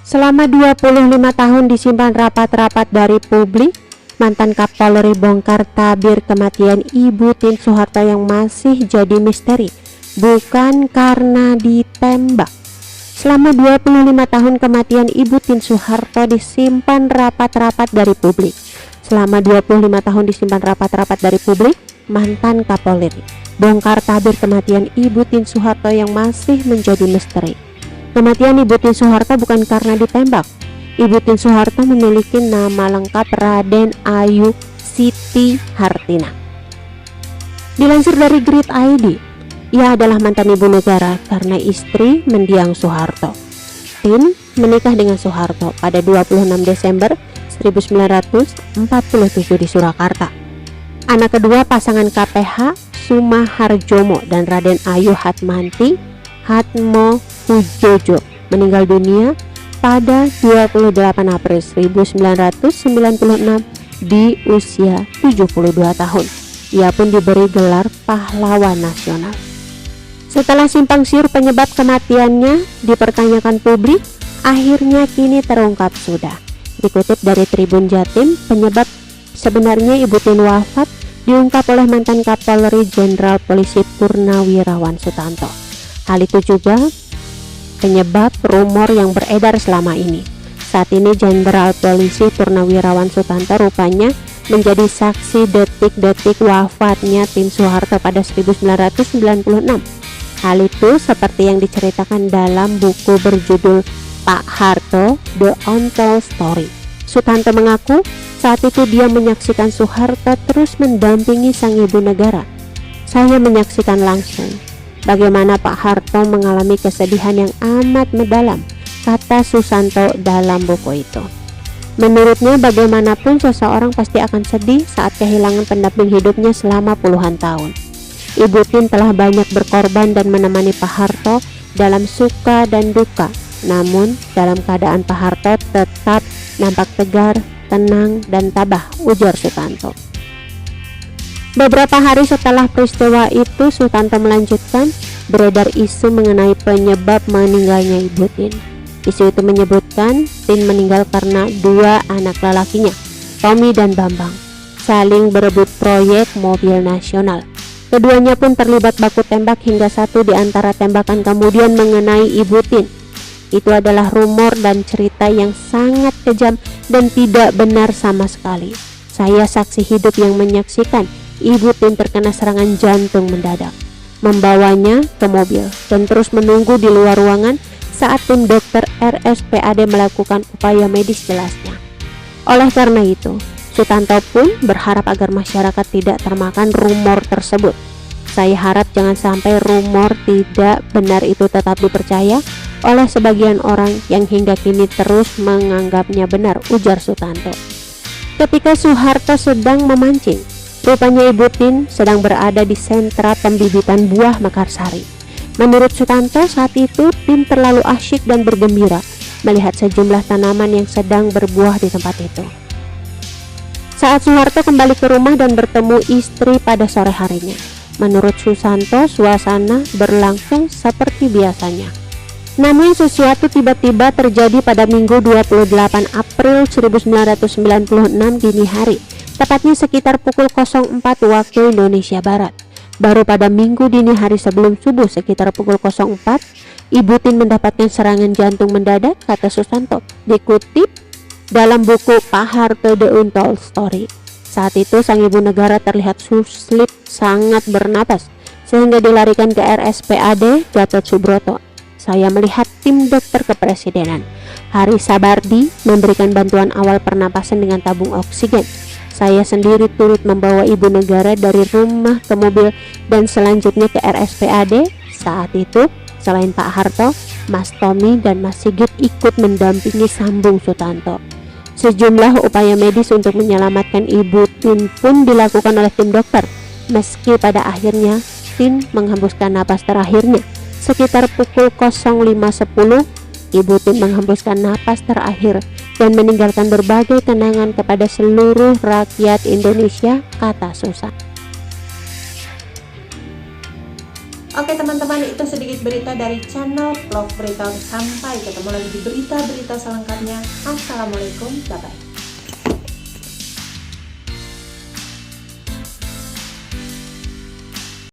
Selama 25 tahun disimpan rapat-rapat dari publik, mantan Kapolri bongkar tabir kematian Ibu Tien Soeharto yang masih jadi misteri, bukan karena ditembak. Selama 25 tahun kematian Ibu Tien Soeharto disimpan rapat-rapat dari publik. Selama 25 tahun disimpan rapat-rapat dari publik, mantan Kapolri bongkar tabir kematian Ibu Tien Soeharto yang masih menjadi misteri. Kematian Ibu Tien Soeharto bukan karena ditembak. Ibu Tien Soeharto memiliki nama lengkap Raden Ayu Siti Hartina. Dilansir dari Grid ID, ia adalah mantan ibu negara karena istri mendiang Soeharto. Tien menikah dengan Soeharto pada 26 Desember 1947 di Surakarta. Anak kedua pasangan KPH Sumaharjomo dan Raden Ayu Hatmanti Hatmo Pujojo meninggal dunia pada 28 April 1996 di usia 72 tahun. Ia pun diberi gelar pahlawan nasional. Setelah simpang siur penyebab kematiannya dipertanyakan publik, akhirnya kini terungkap sudah. Dikutip dari Tribun Jatim, penyebab sebenarnya Ibu Tien wafat diungkap oleh mantan Kapolri Jenderal Polisi Purnawirawan Sutanto. Hal itu juga penyebab rumor yang beredar selama ini. Saat ini Jenderal Polisi Purnawirawan Sutanto rupanya menjadi saksi detik-detik wafatnya Tien Soeharto pada 1996. Hal itu seperti yang diceritakan dalam buku berjudul Pak Harto, The Untold Story. Sutanto mengaku saat itu dia menyaksikan Soeharto terus mendampingi sang ibu negara. Saya menyaksikan langsung bagaimana Pak Harto mengalami kesedihan yang amat mendalam, kata Susanto dalam buku itu. Menurutnya bagaimanapun seseorang pasti akan sedih saat kehilangan pendamping hidupnya selama puluhan tahun. Ibu Tien telah banyak berkorban dan menemani Pak Harto dalam suka dan duka. Namun dalam keadaan Pak Harto tetap nampak tegar, tenang dan tabah, ujar Sutanto. Beberapa hari setelah peristiwa itu, Sutanto melanjutkan, beredar isu mengenai penyebab meninggalnya Ibu Tien. Isu itu menyebutkan Tien meninggal karena dua anak lelakinya, Tommy dan Bambang, saling berebut proyek mobil nasional. Keduanya pun terlibat baku tembak hingga satu di antara tembakan kemudian mengenai Ibu Tien. Itu adalah rumor dan cerita yang sangat kejam dan tidak benar sama sekali. Saya saksi hidup yang menyaksikan Ibu Tien terkena serangan jantung mendadak, membawanya ke mobil dan terus menunggu di luar ruangan saat tim dokter RSPAD melakukan upaya medis, jelasnya. Oleh karena itu, Sutanto pun berharap agar masyarakat tidak termakan rumor tersebut. Saya harap jangan sampai rumor tidak benar itu tetap dipercaya oleh sebagian orang yang hingga kini terus menganggapnya benar, ujar Sutanto. Ketika Soeharto sedang memancing, rupanya Ibu Tien sedang berada di sentra pembibitan buah mekarsari. Menurut Sutanto, saat itu Tien terlalu asyik dan bergembira melihat sejumlah tanaman yang sedang berbuah di tempat itu. Saat Soeharto kembali ke rumah dan bertemu istri pada sore harinya, menurut Susanto suasana berlangsung seperti biasanya. Namun sesuatu tiba-tiba terjadi pada Minggu 28 April 1996 dini hari, tepatnya sekitar pukul 04 waktu Indonesia Barat. Baru pada Minggu dini hari sebelum subuh sekitar pukul 04, Ibu Tien mendapatkan serangan jantung mendadak, kata Susanto, dikutip dalam buku Pak Harto The Untold Story. Saat itu sang ibu negara terlihat suslip sangat bernapas sehingga dilarikan ke RSPAD Gatot Subroto. Saya melihat tim dokter kepresidenan Hari Sabardi memberikan bantuan awal pernapasan dengan tabung oksigen. Saya sendiri turut membawa ibu negara dari rumah ke mobil dan selanjutnya ke RSPAD. Saat itu selain Pak Harto, Mas Tommy dan Mas Sigit ikut mendampingi, sambung Sutanto. Sejumlah upaya medis untuk menyelamatkan Ibu Tien pun dilakukan oleh tim dokter, meski pada akhirnya Tien menghembuskan napas terakhirnya. Sekitar pukul 05.10, Ibu Tien menghembuskan napas terakhir dan meninggalkan berbagai kenangan kepada seluruh rakyat Indonesia, kata Susan. Oke teman-teman, itu sedikit berita dari channel Vlog Berita. Sampai ketemu lagi di berita-berita selengkapnya. Assalamualaikum, bye-bye.